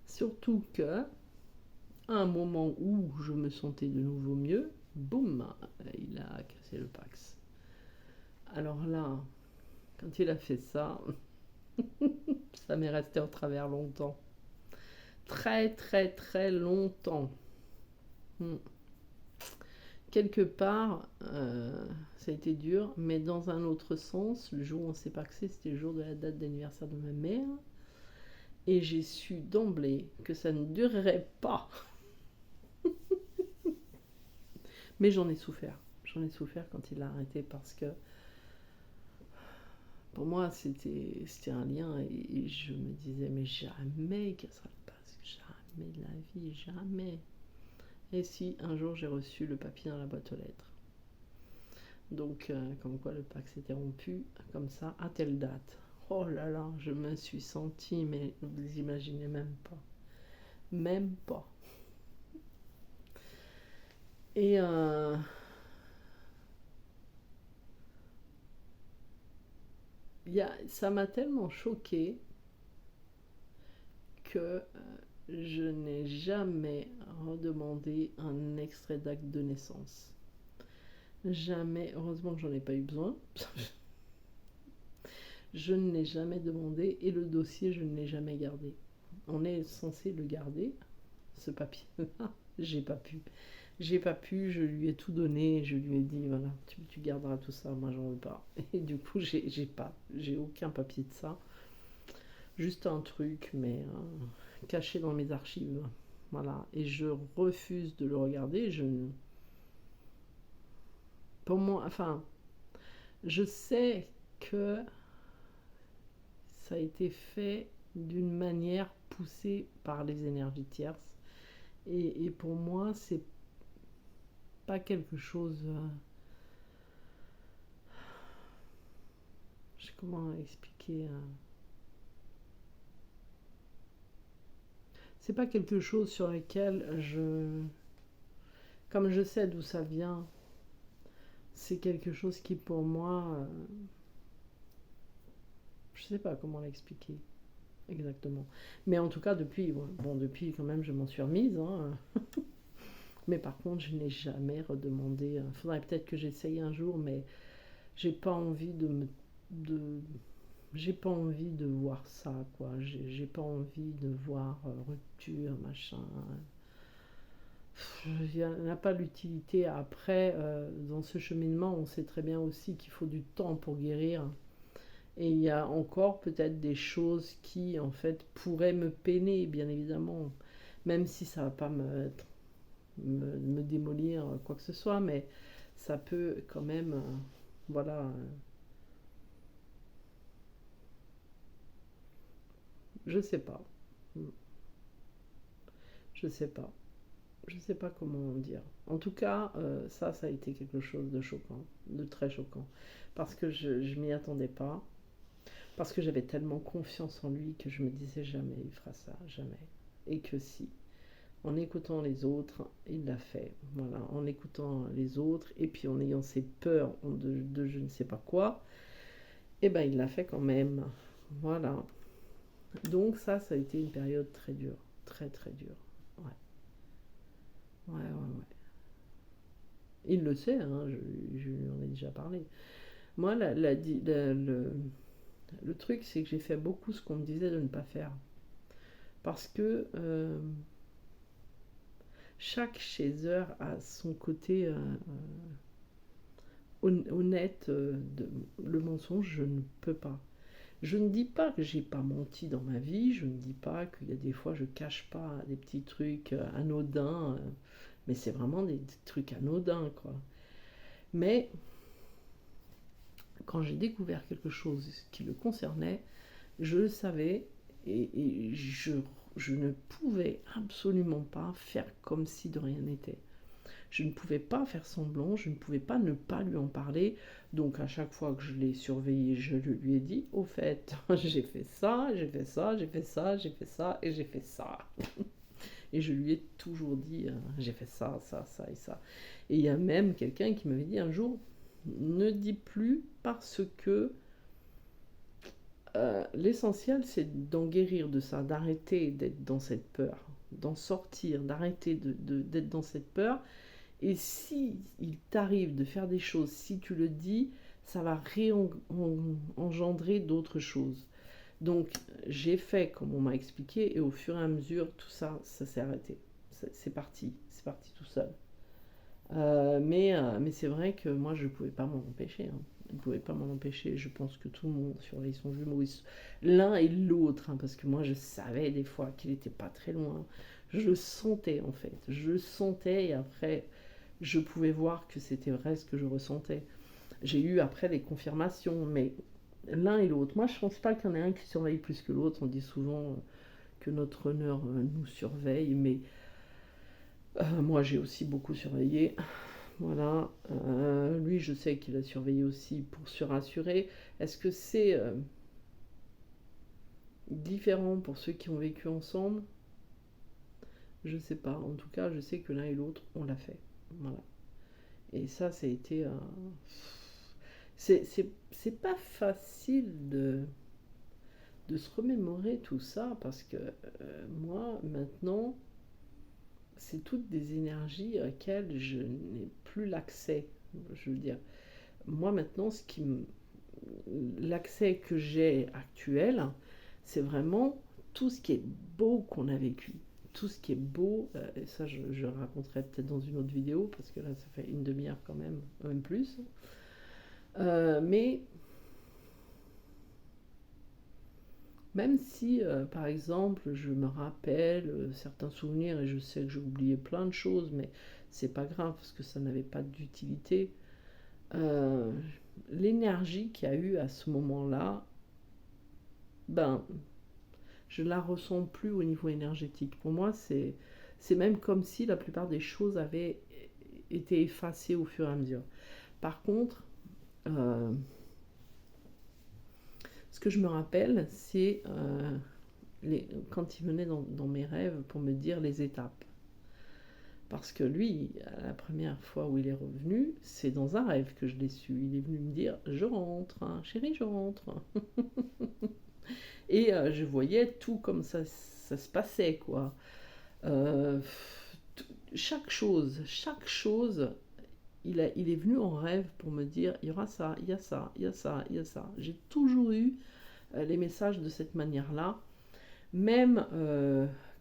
Surtout que, à un moment où je me sentais de nouveau mieux, boum, il a cassé le Pax. Alors là, quand il a fait ça, ça m'est resté en travers longtemps. Très très très longtemps. Quelque part, ça a été dur, mais dans un autre sens, le jour où on s'est paxé, c'était le jour de la date d'anniversaire de ma mère. Et j'ai su d'emblée que ça ne durerait pas. Mais j'en ai souffert. J'en ai souffert quand il a arrêté parce que pour moi, c'était un lien et je me disais, mais jamais que ça le passe. Jamais de la vie, jamais. Et si un jour j'ai reçu le papier dans la boîte aux lettres. Donc, comme quoi le Pax s'était rompu, comme ça, à telle date. Oh là là, je me suis sentie, mais vous imaginez même pas. Même pas. Et ça m'a tellement choquée que je n'ai jamais redemandé un extrait d'acte de naissance. Jamais, heureusement que j'en ai pas eu besoin. Je ne l'ai jamais demandé et le dossier, je ne l'ai jamais gardé. On est censé le garder, ce papier-là. J'ai pas pu. J'ai pas pu, je lui ai tout donné, je lui ai dit voilà, tu garderas tout ça, moi j'en veux pas. Et du coup, j'ai aucun papier de ça. Juste un truc, mais caché dans mes archives. Voilà. Et je refuse de le regarder. Pour moi, enfin, je sais que ça a été fait d'une manière poussée par les énergies tierces. Et pour moi, c'est pas quelque chose. Je sais comment expliquer. C'est pas quelque chose sur lequel comme je sais d'où ça vient, c'est quelque chose qui pour moi. Je sais pas comment l'expliquer. exactement. Mais en tout cas, depuis, ouais, bon, depuis quand même, je m'en suis remise, hein. Mais par contre, je n'ai jamais redemandé. Il faudrait peut-être que j'essaye un jour, mais j'ai pas envie de, j'ai pas envie de voir ça, quoi. J'ai pas envie de voir rupture, machin. Il n'y a pas l'utilité. Après, dans ce cheminement, on sait très bien aussi qu'il faut du temps pour guérir. Et il y a encore peut-être des choses qui, en fait, pourraient me peiner, bien évidemment. Même si ça va pas me démolir, quoi que ce soit, mais ça peut quand même, voilà, je sais pas. Je sais pas. Je sais pas comment dire. En tout cas, ça a été quelque chose de choquant, de très choquant. Parce que je m'y attendais pas. Parce que j'avais tellement confiance en lui que je me disais jamais il fera ça, jamais. Et que si. En écoutant les autres, il l'a fait. Voilà, en écoutant les autres et puis en ayant ses peurs de je ne sais pas quoi, et ben il l'a fait quand même. Voilà. Donc ça a été une période très dure, très très dure. Ouais, ouais, ouais, ouais. Il le sait, hein, je lui en ai déjà parlé. Moi, le truc, c'est que j'ai fait beaucoup ce qu'on me disait de ne pas faire. Parce que chaque chasseur a son côté honnête. Le mensonge, je ne peux pas. Je ne dis pas que j'ai pas menti dans ma vie, je ne dis pas qu'il y a des fois je cache pas des petits trucs anodins, mais c'est vraiment des trucs anodins, quoi. Mais quand j'ai découvert quelque chose qui le concernait, je le savais et je ne pouvais absolument pas faire comme si de rien n'était. Je ne pouvais pas faire semblant, je ne pouvais pas ne pas lui en parler. Donc à chaque fois que je l'ai surveillé, je lui ai dit, au fait, j'ai fait ça, j'ai fait ça, j'ai fait ça, j'ai fait ça et j'ai fait ça. Et je lui ai toujours dit, j'ai fait ça, ça, ça et ça. Et il y a même quelqu'un qui m'avait dit un jour, ne dis plus parce que l'essentiel c'est d'en guérir de ça, d'arrêter d'être dans cette peur, d'en sortir, d'arrêter d'être dans cette peur. Et si il t'arrive de faire des choses, si tu le dis, ça va réengendrer d'autres choses. Donc j'ai fait comme on m'a expliqué et au fur et à mesure tout ça, ça s'est arrêté. C'est parti tout seul. Mais c'est vrai que moi je ne pouvais pas m'en empêcher, hein. Je ne pouvais pas m'en empêcher. Je pense que tout le monde surveille son jumeau, l'un et l'autre, hein, parce que moi je savais des fois qu'il n'était pas très loin. Je le sentais en fait. Je le sentais et après je pouvais voir que c'était vrai ce que je ressentais. J'ai eu après les confirmations, mais l'un et l'autre. Moi, je pense pas qu'il y en ait un qui surveille plus que l'autre. On dit souvent que notre honneur nous surveille, mais moi, j'ai aussi beaucoup surveillé. Voilà. Lui, je sais qu'il a surveillé aussi pour se rassurer. Est-ce que c'est différent pour ceux qui ont vécu ensemble? Je sais pas. En tout cas, je sais que l'un et l'autre, on l'a fait. Voilà. Et ça a été. C'est pas facile de se remémorer tout ça parce que moi, maintenant, c'est toutes des énergies auxquelles je n'ai plus l'accès. Je veux dire, moi maintenant, l'accès que j'ai actuel, c'est vraiment tout ce qui est beau qu'on a vécu. Tout ce qui est beau, et ça je raconterai peut-être dans une autre vidéo, parce que là ça fait une demi-heure quand même plus. Mais même si, par exemple, je me rappelle certains souvenirs et je sais que j'ai oublié plein de choses, mais c'est pas grave parce que ça n'avait pas d'utilité. euh, L'énergie qu'il y a eu à ce moment-là, ben, je la ressens plus au niveau énergétique. Pour moi, c'est même comme si la plupart des choses avaient été effacées au fur et à mesure. Par contre, euh, ce que je me rappelle, c'est quand il venait dans mes rêves pour me dire les étapes. Parce que lui, la première fois où il est revenu, c'est dans un rêve que je l'ai su. Il est venu me dire, je rentre, hein, chérie, je rentre. Et je voyais tout comme ça se passait, quoi. Euh, chaque chose, il est venu en rêve pour me dire, il y aura ça, il y a ça, il y a ça, il y a ça. J'ai toujours eu les messages de cette manière-là. Même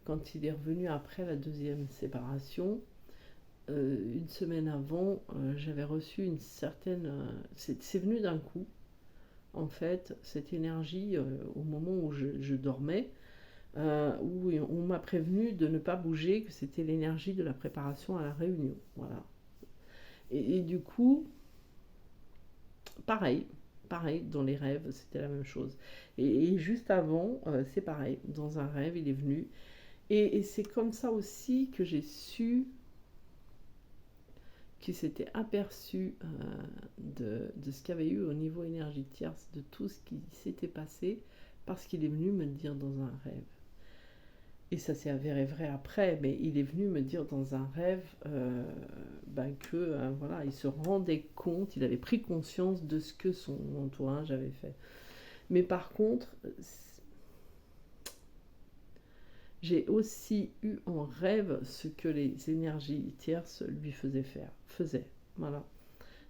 quand il est revenu après la deuxième séparation, une semaine avant, j'avais reçu une certaine... c'est venu d'un coup, en fait, cette énergie au moment où je dormais, où on m'a prévenu de ne pas bouger, que c'était l'énergie de la préparation à la réunion. Voilà. Et du coup, pareil, pareil, dans les rêves, c'était la même chose. Et juste avant, c'est pareil, dans un rêve, il est venu. Et c'est comme ça aussi que j'ai su qu'il s'était aperçu de ce qu'il y avait eu au niveau énergie tierce, de tout ce qui s'était passé, parce qu'il est venu me le dire dans un rêve. Et ça s'est avéré vrai après, mais il est venu me dire dans un rêve que voilà, il se rendait compte, il avait pris conscience de ce que son entourage avait fait. Mais par contre, j'ai aussi eu en rêve ce que les énergies tierces lui faisaient. Voilà.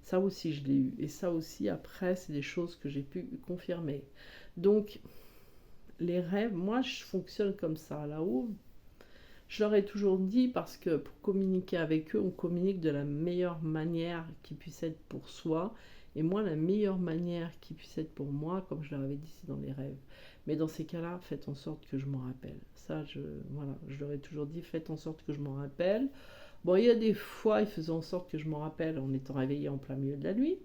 Ça aussi, je l'ai eu. Et ça aussi, après, c'est des choses que j'ai pu confirmer. Donc, les rêves, moi, je fonctionne comme ça. Là-haut, je leur ai toujours dit, parce que pour communiquer avec eux, on communique de la meilleure manière qui puisse être pour soi. Et moi, la meilleure manière qui puisse être pour moi, comme je leur avais dit, c'est dans les rêves. Mais dans ces cas-là, faites en sorte que je m'en rappelle. Ça, voilà, je leur ai toujours dit, faites en sorte que je m'en rappelle. Bon, il y a des fois, ils faisaient en sorte que je m'en rappelle en étant réveillée en plein milieu de la nuit.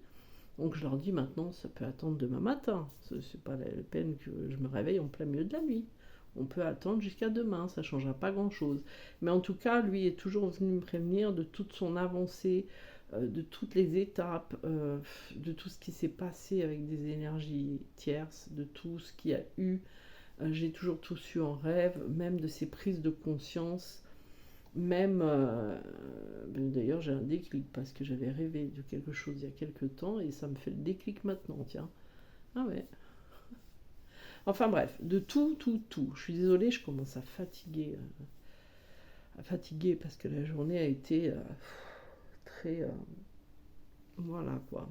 Donc je leur dis maintenant, ça peut attendre demain matin. C'est pas la peine que je me réveille en plein milieu de la nuit. On peut attendre jusqu'à demain, ça ne changera pas grand-chose. Mais en tout cas, lui est toujours venu me prévenir de toute son avancée, de toutes les étapes, de tout ce qui s'est passé avec des énergies tierces, de tout ce qu'il y a eu. J'ai toujours tout su en rêve, même de ses prises de conscience. Même, d'ailleurs, j'ai un déclic parce que j'avais rêvé de quelque chose il y a quelques temps et ça me fait le déclic maintenant, tiens. Ah ouais. Enfin bref, de tout, tout, tout. Je suis désolée, je commence à fatiguer parce que la journée a été très, voilà quoi,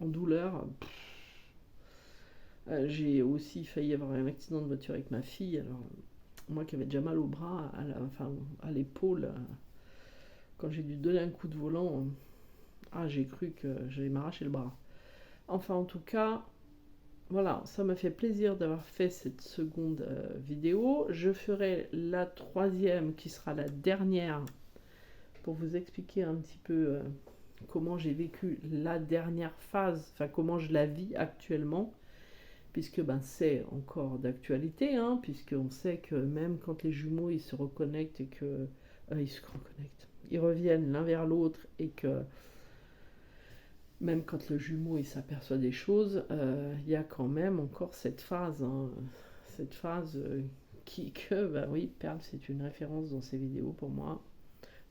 en douleur. J'ai aussi failli avoir un accident de voiture avec ma fille, alors moi qui avais déjà mal au bras, enfin à l'épaule, quand j'ai dû donner un coup de volant, j'ai cru que j'allais m'arracher le bras. Enfin, en tout cas, voilà, ça m'a fait plaisir d'avoir fait cette seconde vidéo. Je ferai la troisième qui sera la dernière pour vous expliquer un petit peu comment j'ai vécu la dernière phase, enfin comment je la vis actuellement, puisque c'est encore d'actualité, hein, puisqu'on sait que même quand les jumeaux ils se reconnectent et que ils reviennent l'un vers l'autre et que même quand le jumeau il s'aperçoit des choses, il y a quand même encore cette phase, hein, cette phase oui, Perle c'est une référence dans ses vidéos pour moi,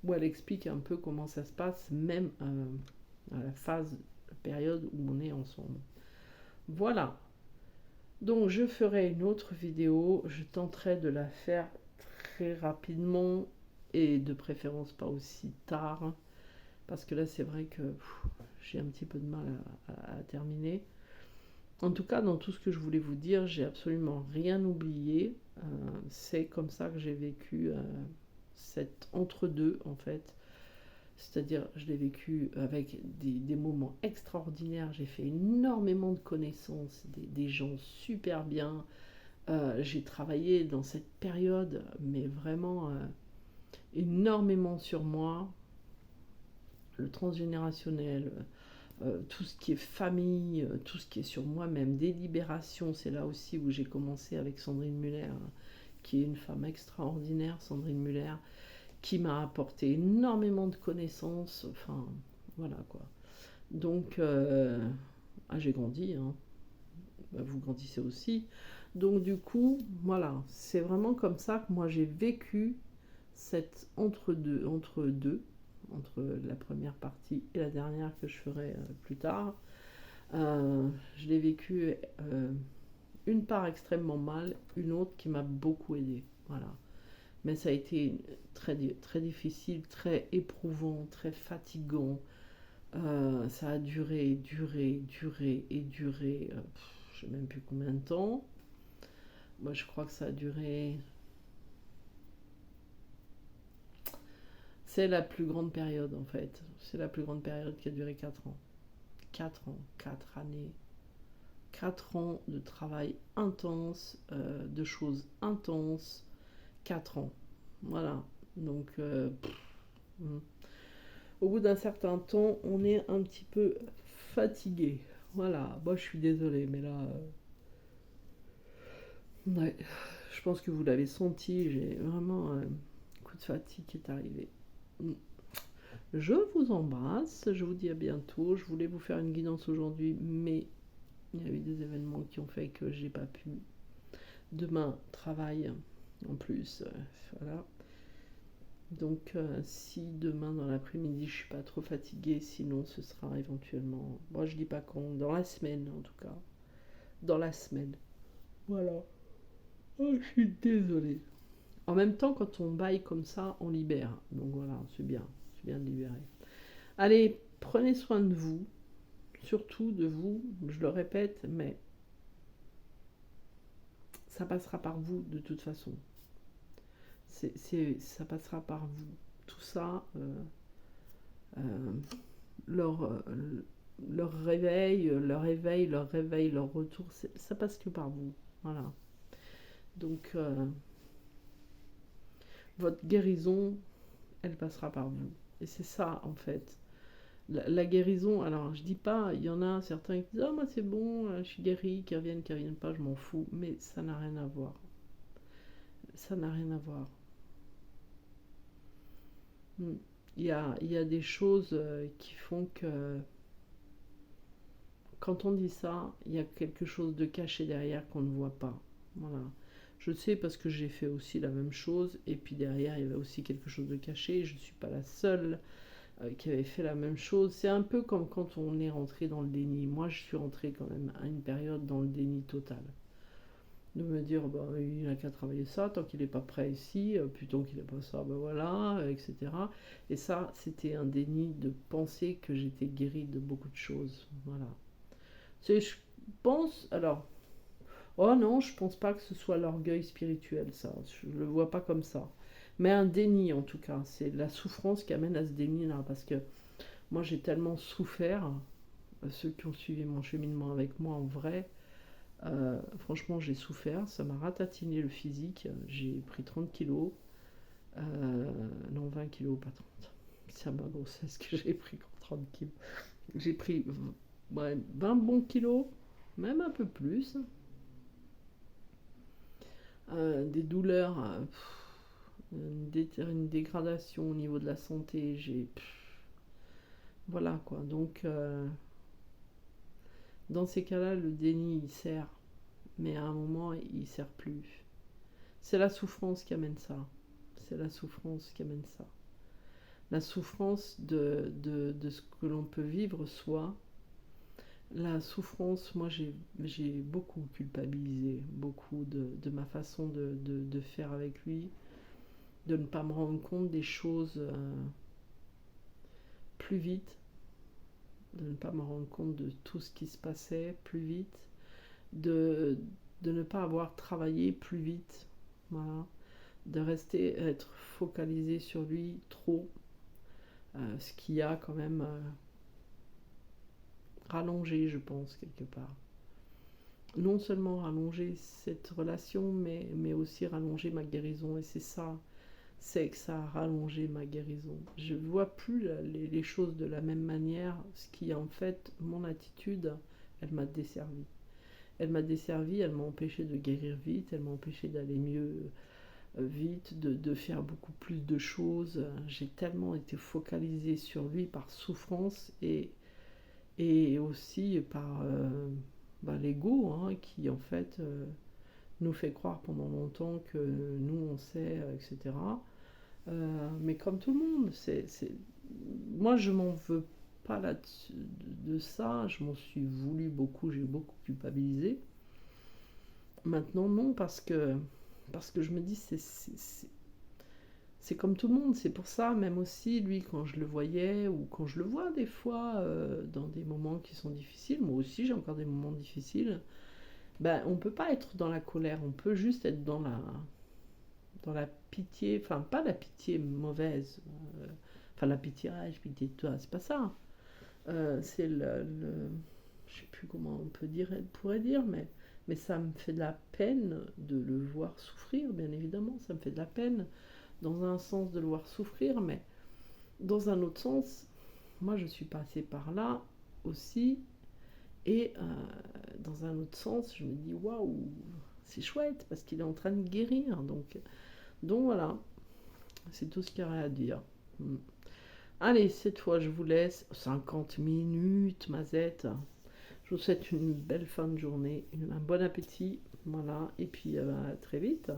où elle explique un peu comment ça se passe, même à la phase, la période où on est ensemble. Voilà, donc je ferai une autre vidéo, je tenterai de la faire très rapidement et de préférence pas aussi tard, parce que là c'est vrai que j'ai un petit peu de mal à terminer. En tout cas, dans tout ce que je voulais vous dire, j'ai absolument rien oublié. C'est comme ça que j'ai vécu cet entre-deux, en fait. C'est-à-dire, je l'ai vécu avec des moments extraordinaires. J'ai fait énormément de connaissances, des gens super bien. J'ai travaillé dans cette période, mais vraiment énormément sur moi. Le transgénérationnel, tout ce qui est famille, tout ce qui est sur moi-même, délibération, c'est là aussi où j'ai commencé avec Sandrine Muller, qui est une femme extraordinaire, Sandrine Muller, qui m'a apporté énormément de connaissances, enfin, voilà quoi. Donc, j'ai grandi, hein. Vous grandissez aussi. Donc du coup, voilà, c'est vraiment comme ça que moi j'ai vécu cette entre-deux, entre la première partie et la dernière que je ferai plus tard. Je l'ai vécu une part extrêmement mal, une autre qui m'a beaucoup aidée. Voilà. Mais ça a été très difficile, très éprouvant, très fatigant. Ça a duré et duré. Je sais même plus combien de temps. Moi, je crois que ça a duré. C'est la plus grande période en fait. C'est la plus grande période qui a duré 4 ans. 4 ans, 4 années. 4 ans de travail intense, de choses intenses. 4 ans. Voilà. Donc, au bout d'un certain temps, on est un petit peu fatigué. Voilà. Moi, je suis désolée, mais là, ouais, je pense que vous l'avez senti. J'ai vraiment un coup de fatigue qui est arrivé. Mm. Je vous embrasse. Je vous dis à bientôt. Je voulais vous faire une guidance aujourd'hui, mais il y a eu des événements qui ont fait que j'ai pas pu. Demain, travail en plus. Voilà. Donc, si demain dans l'après-midi je suis pas trop fatiguée, sinon ce sera éventuellement. Moi, je dis pas quand, dans la semaine en tout cas. Dans la semaine. Voilà. Oh, je suis désolée. En même temps, quand on baille comme ça, on libère. Donc voilà, c'est bien. C'est bien de libérer. Allez, prenez soin de vous. Surtout de vous, je le répète, mais ça passera par vous de toute façon. Ça passera par vous. Tout ça, euh, leur, leur réveil, leur retour, ça passe que par vous. Voilà. Donc, votre guérison, elle passera par vous. Et c'est ça, en fait. La guérison, alors je dis pas, il y en a certains qui disent ah, moi c'est bon, je suis guéri, qu'ils reviennent pas, je m'en fous. Mais ça n'a rien à voir. Ça n'a rien à voir. Hmm. Il y a des choses qui font que quand on dit ça, il y a quelque chose de caché derrière qu'on ne voit pas. Voilà. Je sais parce que j'ai fait aussi la même chose, et puis derrière, il y avait aussi quelque chose de caché. Je ne suis pas la seule qui avait fait la même chose. C'est un peu comme quand on est rentré dans le déni. Moi, je suis rentrée quand même à une période dans le déni total. De me dire, bah, il n'a qu'à travailler ça, tant qu'il n'est pas prêt ici, puis tant qu'il n'est pas ça, ben voilà, etc. Et ça, c'était un déni de penser que j'étais guérie de beaucoup de choses. Voilà. Je pense, alors, oh non, je pense pas que ce soit l'orgueil spirituel, ça. Je le vois pas comme ça. Mais un déni, en tout cas. C'est la souffrance qui amène à ce déni-là. Parce que moi, j'ai tellement souffert. Ceux qui ont suivi mon cheminement avec moi en vrai, franchement, j'ai souffert. Ça m'a ratatiné le physique. J'ai pris 30 kilos. Non, 20 kilos, pas 30. C'est à ma grossesse que j'ai pris 30 kilos. J'ai pris ouais, 20 bons kilos, même un peu plus. Des douleurs, une dégradation au niveau de la santé. Voilà quoi. Donc, dans ces cas-là, le déni il sert, mais à un moment il sert plus. C'est la souffrance qui amène ça. C'est la souffrance qui amène ça. La souffrance de ce que l'on peut vivre soi. La souffrance, moi j'ai beaucoup culpabilisé, beaucoup de ma façon de faire avec lui, de ne pas me rendre compte des choses plus vite, de ne pas me rendre compte de tout ce qui se passait plus vite, de, de ne pas avoir travaillé plus vite, voilà, de rester être focalisé sur lui trop, ce qui a quand même rallongé, je pense, quelque part. Non seulement rallonger cette relation, mais aussi rallonger ma guérison. Et c'est ça, c'est que ça a rallongé ma guérison. Je ne vois plus les choses de la même manière, ce qui en fait, mon attitude, elle m'a desservi. Elle m'a desservi, elle m'a empêché de guérir vite, elle m'a empêché d'aller mieux vite, de faire beaucoup plus de choses. J'ai tellement été focalisée sur lui par souffrance et aussi par l'ego, hein, qui en fait nous fait croire pendant longtemps que nous on sait, etc. Mais comme tout le monde, moi je m'en veux pas là de ça, je m'en suis voulu beaucoup, j'ai beaucoup culpabilisé. Maintenant, non, parce que je me dis, c'est comme tout le monde. C'est pour ça, même aussi, lui, quand je le voyais, ou quand je le vois des fois, dans des moments qui sont difficiles, moi aussi j'ai encore des moments difficiles, ben, on peut pas être dans la colère, on peut juste être dans la pitié, enfin, pas la pitié mauvaise, enfin, la pitié, ah, j'ai pitié de toi, c'est pas ça. C'est je sais plus comment on peut dire, elle pourrait dire, mais ça me fait de la peine de le voir souffrir, bien évidemment, ça me fait de la peine dans un sens de le voir souffrir, mais dans un autre sens, moi je suis passée par là aussi, et dans un autre sens, je me dis waouh, c'est chouette parce qu'il est en train de guérir, donc voilà, c'est tout ce qu'il y aurait à dire. Mm. Allez, cette fois je vous laisse 50 minutes, Mazette. Je vous souhaite une belle fin de journée, un bon appétit, voilà, et puis à très vite.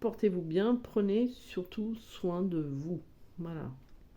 Portez-vous bien, prenez surtout soin de vous. Voilà.